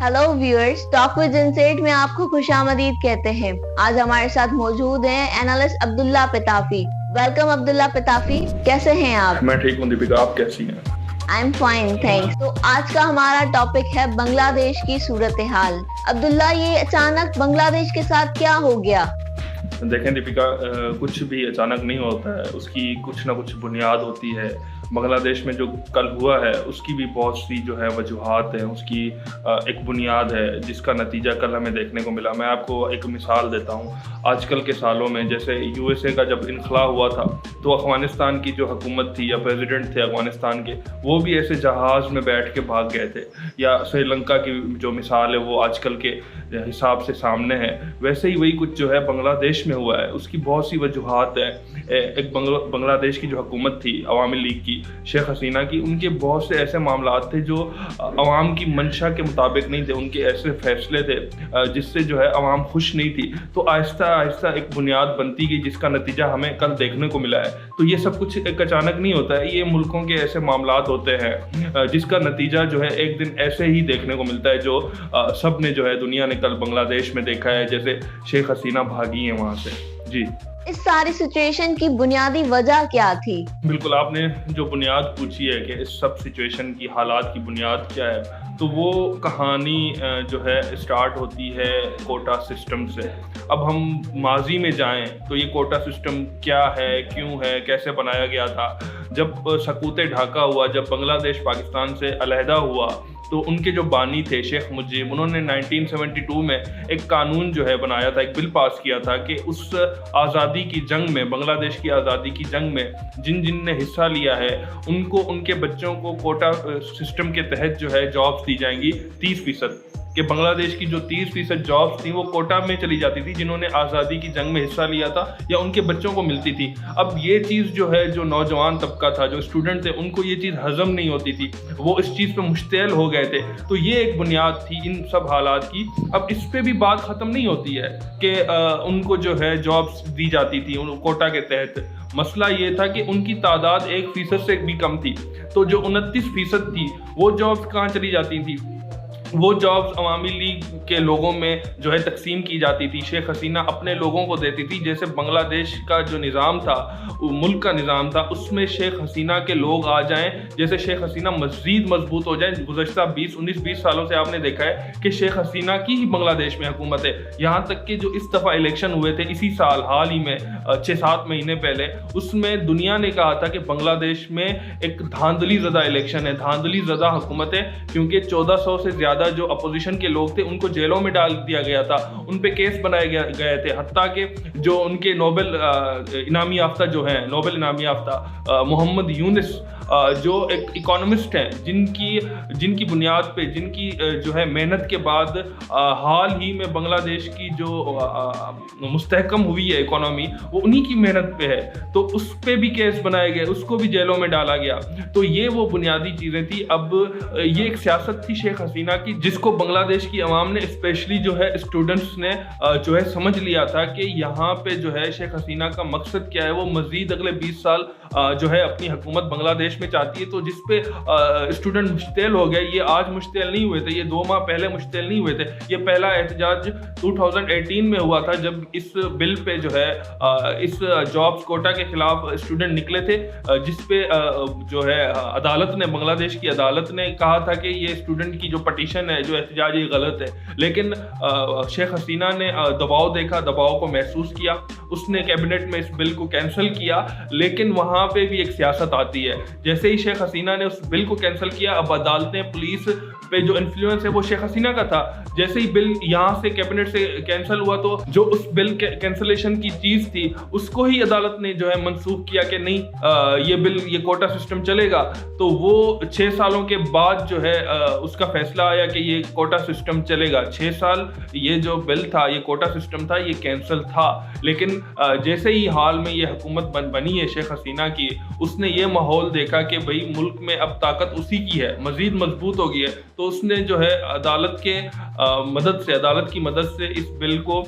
Hello viewers, talk with इंसेट में आपको खुशामदीद कहते हैं। आज हमारे साथ मौजूद हैं एनालिस्ट अब्दुल्ला पिताफी। वेलकम अब्दुल्ला पिताफी, कैसे हैं आप? मैं ठीक हूँ दीपिका, आप कैसी हैं? I am fine, thanks. तो आज का हमारा टॉपिक है बांग्लादेश की सूरत हाल। अब्दुल्ला, ये अचानक बांग्लादेश के साथ क्या हो गया? देखें दीपिका, कुछ भी अचानक नहीं होता है, उसकी कुछ ना कुछ बुनियाद होती है। बांग्लादेश में जो कल हुआ है उसकी भी बहुत सी जो है वजूहात हैं, उसकी एक बुनियाद है जिसका नतीजा कल हमें देखने को मिला। मैं आपको एक मिसाल देता हूँ। आजकल के सालों में जैसे यूएसए का जब इनखला हुआ था तो अफ़गानिस्तान की जो हुकूमत थी या प्रेसिडेंट थे अफ़गानिस्तान के, वो भी ऐसे जहाज़ में बैठ के भाग गए थे। या श्रीलंका की जो मिसाल है वो आजकल के हिसाब से सामने है, वैसे ही वही कुछ जो है बांग्लादेश में हुआ है। उसकी बहुत सी वजूहात हैं। एक बांग्लादेश की जो हुकूमत थी अवामी लीग की, शेख हसीना की, उनके बहुत से ऐसे मामलात थे जो अवाम की मंशा के मुताबिक नहीं थे। उनके ऐसे फैसले थे जिससे जो है अवाम खुश नहीं थी। तो आहिस्ता आहिस्ता एक बुनियाद बनती गई जिसका नतीजा हमें कल देखने को मिला है। तो ये सब कुछ एक अचानक नहीं होता है, ये मुल्कों के ऐसे मामलात होते हैं जिसका नतीजा जो है एक दिन ऐसे ही देखने को मिलता है जो सब ने जो है दुनिया ने कल बांग्लादेश में देखा है, जैसे शेख हसीना भागी है वहाँ से। जी, इस सारी सिचुएशन की बुनियादी वजह क्या थी? बिल्कुल, आपने जो बुनियाद पूछी है कि इस सब सिचुएशन की हालात की बुनियाद क्या है, तो वो कहानी जो है स्टार्ट होती है कोटा सिस्टम से। अब हम माजी में जाएं तो ये कोटा सिस्टम क्या है, क्यों है, कैसे बनाया गया था। जब सकूते ढाका हुआ, जब बांग्लादेश पाकिस्तान से अलहदा हुआ, तो उनके जो बानी थे शेख मुजीब, उन्होंने 1972 में एक कानून जो है बनाया था, एक बिल पास किया था कि उस आज़ादी की जंग में, बांग्लादेश की आज़ादी की जंग में जिन जिन ने हिस्सा लिया है उनको, उनके बच्चों को कोटा सिस्टम के तहत जो है जॉब्स दी जाएंगी 30%। कि बांग्लादेश की जो 30% जॉब्स थी वो कोटा में चली जाती थी जिन्होंने आज़ादी की जंग में हिस्सा लिया था या उनके बच्चों को मिलती थी। अब ये चीज़ जो है, जो नौजवान तबका था, जो स्टूडेंट थे, उनको ये चीज़ हजम नहीं होती थी, वो इस चीज़ पे मुश्तैल हो गए थे। तो ये एक बुनियाद थी इन सब हालात की। अब इस पे भी बात ख़त्म नहीं होती है कि उनको जो है जॉब्स दी जाती थी उन कोटा के तहत। मसला ये था कि उनकी तादाद 1% से भी कम थी। तो जो 29% थी वो जॉब्स कहाँ चली जाती थी? वो जॉब्स अवामी लीग के लोगों में जो है तकसीम की जाती थी। शेख हसीना अपने लोगों को देती थी। जैसे बांग्लादेश का जो निज़ाम था, मुल्क का निज़ाम था, उसमें शेख हसीना के लोग आ जाएं, जैसे शेख हसीना मज़ीद मजबूत हो जाए। गुज़श्ता 19-20 सालों से आपने देखा है कि शेख हसीना की ही बांग्लादेश में हुकूमत है। यहाँ तक कि जो इस दफ़ा इलेक्शन हुए थे इसी साल, हाल ही में 6-7 महीने पहले, उसमें दुनिया ने कहा था कि बांग्लादेश में एक धांधली ज़दा इलेक्शन है, धांधली ज़दा हुकूमत है, क्योंकि 1400 से ज़्यादा जो अपोजिशन के लोग थे उनको जेलों में डाल दिया गया था, उन पे केस बनाए गए थे। हत्ता कि जो उनके नोबेल इनामी याफ्ता जो हैं, नोबेल इनामी याफ्ता मोहम्मद यूनिस, जो एक इकोनॉमिस्ट हैं, जिनकी बुनियाद पे, जिनकी जो है मेहनत के बाद हाल ही में बांग्लादेश की जो मुस्तहकम हुई है इकोनॉमी, वो उन्हीं की मेहनत पे है। तो उस पे भी केस बनाए गए, उसको भी जेलों में डाला गया। तो ये वो बुनियादी चीज़ें थी। अब ये एक सियासत थी शेख हसीना की जिसको बांग्लादेश की अवाम ने, स्पेशली जो है स्टूडेंट्स ने जो है समझ लिया था कि यहाँ पे जो है शेख हसीना का मकसद क्या है। वो मज़ीद अगले 20 साल जो है अपनी हुकूमत बांग्लादेश में चाहती है। तो जिस पे स्टूडेंट मुश्तैल हो गए, ये आज मुश्तैल नहीं हुए थे, ये 2 माह पहले मुश्तैल नहीं हुए थे। ये पहला एहतजाज 2018 में हुआ था जब इस बिल पे जो है इस जॉब्स कोटा के खिलाफ स्टूडेंट निकले थे, जिस पे जो है अदालत ने, बांग्लादेश की अदालत ने कहा था कि ये स्टूडेंट की जो पटिशन है, जो एहतजाज, ये गलत है। लेकिन शेख हसीना ने दबाव देखा, दबाव को महसूस किया, उसने कैबिनेट में इस बिल को कैंसिल किया। लेकिन वहाँ पे भी एक सियासत आती है। जैसे ही शेख हसीना ने उस बिल को कैंसिल किया, अब अदालतें, पुलिस पे जो इन्फ्लुएंस है वो शेख हसीना का था। जैसे ही बिल यहाँ से कैबिनेट से कैंसिल हुआ तो जो उस बिल के कैंसिलेशन की चीज़ थी उसको ही अदालत ने जो है मनसूख किया कि नहीं, ये बिल, ये कोटा सिस्टम चलेगा। तो वो 6 सालों के बाद जो है उसका फैसला आया कि ये कोटा सिस्टम चलेगा। 6 साल ये जो बिल था, ये कोटा सिस्टम था, ये कैंसिल था। लेकिन जैसे ही हाल में ये हुकूमत बनी है शेख हसीना की, उसने ये माहौल देखा कि भाई मुल्क में अब ताकत उसी की है, मज़ीद मजबूत हो गई है। तो उसने जो है अदालत के مدد سے, عدالت کی مدد سے اس بل کو,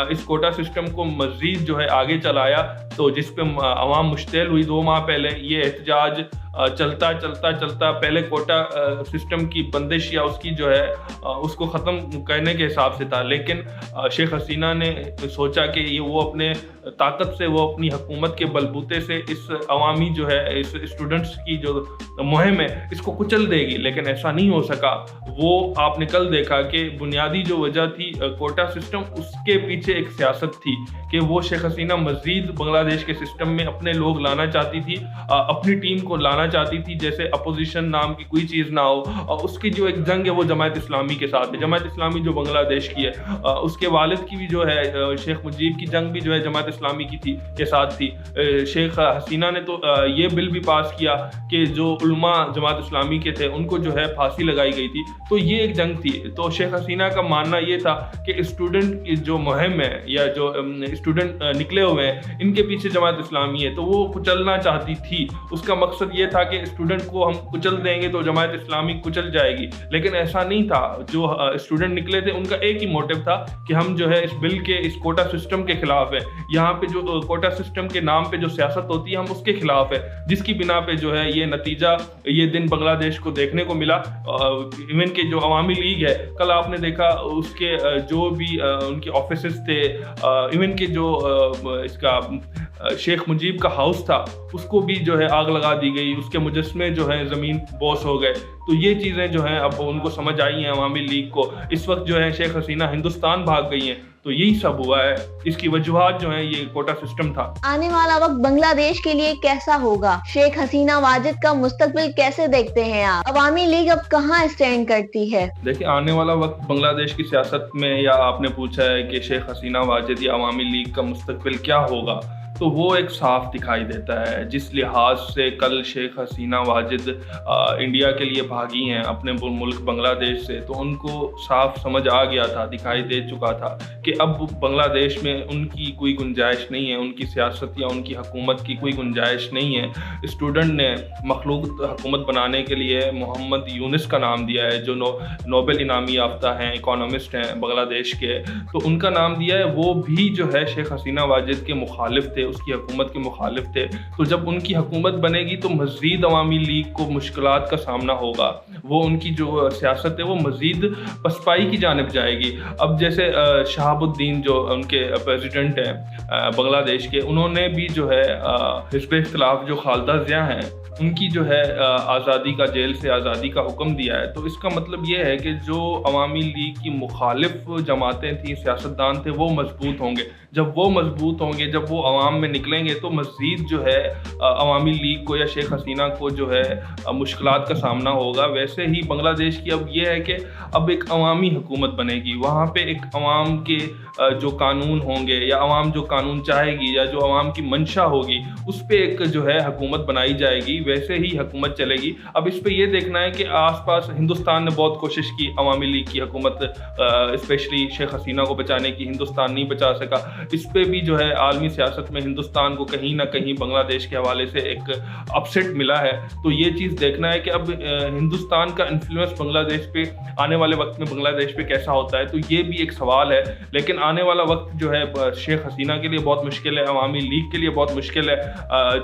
اس کوٹا سسٹم کو مزید جو ہے آگے چلایا, تو جس پہ عوام مشتعل ہوئی 2 ماہ پہلے. یہ احتجاج چلتا پہلے کوٹا سسٹم کی بندش یا اس کی جو ہے اس کو ختم کرنے کے حساب سے تھا, لیکن شیخ حسینہ نے سوچا کہ یہ وہ اپنے طاقت سے, وہ اپنی حکومت کے بلبوتے سے اس عوامی جو ہے اس اسٹوڈنٹس کی جو مہم ہے اس کو کچل دے گی, لیکن ایسا نہیں ہو سکا. وہ آپ نے کل دیکھا کہ بنیادی جو وجہ تھی کوٹا سسٹم, اس کے پیچھے ایک سیاست تھی کہ وہ شیخ حسینہ مزید بنگلہ دیش کے سسٹم میں اپنے لوگ لانا چاہتی تھی, اپنی ٹیم کو لانا چاہتی تھی, جیسے اپوزیشن نام کی کوئی چیز نہ ہو. اور اس کی جو ایک جنگ ہے وہ جماعت اسلامی کے ساتھ ہے. جماعت اسلامی جو بنگلہ دیش کی ہے, اس کے والد کی بھی جو ہے شیخ مجیب کی جنگ بھی جو ہے جماعت اسلامی کی تھی کے ساتھ تھی. شیخ حسینہ نے تو یہ بل بھی پاس کیا کہ جو علماء جماعت اسلامی کے تھے ان کو جو ہے پھانسی لگائی گئی تھی. تو یہ ایک جنگ تھی. تو شیخ حسینہ کا ماننا یہ تھا کہ اسٹوڈنٹ کی جو مہم ہے یا جو اسٹوڈنٹ نکلے ہوئے ہیں ان کے پیچھے جماعت اسلامی ہے, تو وہ کچلنا چاہتی تھی. اس کا مقصد یہ تھا کہ اسٹوڈنٹ کو ہم کچل دیں گے تو جماعت اسلامی کچل جائے گی, لیکن ایسا نہیں تھا. جو اسٹوڈنٹ نکلے تھے ان کا ایک ہی موٹیو تھا کہ ہم جو ہے اس بل کے, اس کوٹا سسٹم کے خلاف ہے. یہاں پہ جو کوٹا سسٹم کے نام پہ جو سیاست ہوتی ہے ہم اس کے خلاف ہے, جس کی بنا پہ جو ہے یہ نتیجہ, یہ دن بنگلہ دیش کو دیکھنے کو ملا. ایون کہ جو عوامی لیگ ہے, کل آپ نے دیکھا اس کے جو بھی ان کے آفیسز تھے, ایون کہ جو اس کا شیخ مجیب کا ہاؤس تھا اس کو بھی جو ہے آگ لگا دی گئی, اس کے مجسمے جو ہیں زمین بوس ہو گئے. تو یہ چیزیں جو ہیں اب ان کو سمجھ آئی ہیں عوامی لیگ کو. اس وقت جو ہے شیخ حسینہ ہندوستان بھاگ گئی ہیں, تو یہی سب ہوا ہے. اس کی وجوہات جو ہیں یہ کوٹا سسٹم تھا. آنے والا وقت بنگلہ دیش کے لیے کیسا ہوگا؟ شیخ حسینہ واجد کا مستقبل کیسے دیکھتے ہیں آپ؟ عوامی لیگ اب کہاں اسٹینڈ کرتی ہے؟ دیکھیں, آنے والا وقت بنگلہ دیش کی سیاست میں, یا آپ نے پوچھا ہے کہ شیخ حسینہ واجد یا عوامی لیگ کا مستقبل کیا ہوگا, تو وہ ایک صاف دکھائی دیتا ہے. جس لحاظ سے کل شیخ حسینہ واجد انڈیا کے لیے بھاگی ہیں اپنے ملک بنگلہ دیش سے, تو ان کو صاف سمجھ آ گیا تھا, دکھائی دے چکا تھا کہ اب بنگلہ دیش میں ان کی کوئی گنجائش نہیں ہے, ان کی سیاست یا ان کی حکومت کی کوئی گنجائش نہیں ہے. اسٹوڈنٹ نے مخلوق حکومت بنانے کے لیے محمد یونس کا نام دیا ہے, جو نوبل انعامی یافتہ ہیں, اکانومسٹ ہیں بنگلہ دیش کے, تو ان کا نام دیا ہے. وہ بھی جو ہے شیخ حسینہ واجد کے مخالف تھے, اس کی حکومت کے مخالف تھے. تو جب ان کی حکومت بنے گی تو مزید عوامی لیگ کو مشکلات کا سامنا ہوگا. وہ ان کی جو سیاست ہے وہ مزید پسپائی کی جانب جائے گی. اب جیسے شہاب الدین جو ان کے پریزیڈنٹ ہیں بنگلہ دیش کے, انہوں نے بھی جو ہے حزب اختلاف جو خالدہ ضیاء ہیں ان کی جو ہے آزادی کا, جیل سے آزادی کا حکم دیا ہے. تو اس کا مطلب یہ ہے کہ جو عوامی لیگ کی مخالف جماعتیں تھیں, سیاستدان تھے, وہ مضبوط ہوں گے. جب وہ مضبوط ہوں گے, جب وہ عوام میں نکلیں گے, تو مزید جو ہے عوامی لیگ کو یا شیخ حسینہ کو جو ہے مشکلات کا سامنا ہوگا. ویسے ہی بنگلہ دیش کی اب یہ ہے کہ اب ایک عوامی حکومت بنے گی. وہاں پہ ایک عوام کے جو قانون ہوں گے, یا عوام جو قانون چاہے گی, یا جو عوام کی منشا ہوگی, اس پہ ایک جو ہے حکومت بنائی جائے گی. ویسے ہی حکومت چلے گی. اب اس پہ یہ دیکھنا ہے کہ آس پاس ہندوستان نے بہت کوشش کی عوامی لیگ کی حکومت, اسپیشلی شیخ حسینہ کو بچانے کی. ہندوستان نہیں بچا سکا. اس پہ بھی جو ہے عالمی سیاست میں ہندوستان کو کہیں نہ کہیں بنگلہ دیش کے حوالے سے ایک اپسیٹ ملا ہے. تو یہ چیز دیکھنا ہے کہ اب ہندوستان کا انفلوئنس بنگلہ دیش پہ آنے والے وقت میں بنگلہ دیش پہ کیسا ہوتا ہے. تو یہ بھی ایک سوال ہے. لیکن آنے والا وقت جو ہے شیخ حسینہ کے لیے بہت مشکل ہے, عوامی لیگ کے لیے بہت مشکل ہے.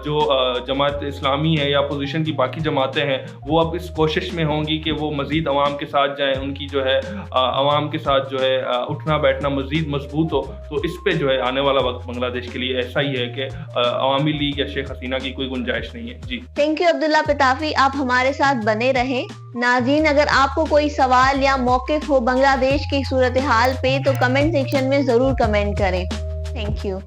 جو جماعت اسلامی ہے یا اپوزیشن کی باقی جماعتیں ہیں, وہ اب اس کوشش میں ہوں گی کہ وہ مزید عوام کے ساتھ جائیں, ان کی جو ہے عوام کے ساتھ جو ہے اٹھنا بیٹھنا مزید مضبوط ہو. تو اس پہ جو ہے آنے والا وقت بنگلہ دیش کے لیے ایسا ہی ہے کہ عوامی لیگ یا شیخ حسینہ کی کوئی گنجائش نہیں ہے. جی تھینک یو عبداللہ پتافی, آپ ہمارے ساتھ بنے رہیں. ناظرین, اگر آپ کو کوئی سوال یا موقف ہو بنگلہ دیش کی صورتحال پہ تو کمنٹ سیکشن میں ضرور کمنٹ کریں. Thank you.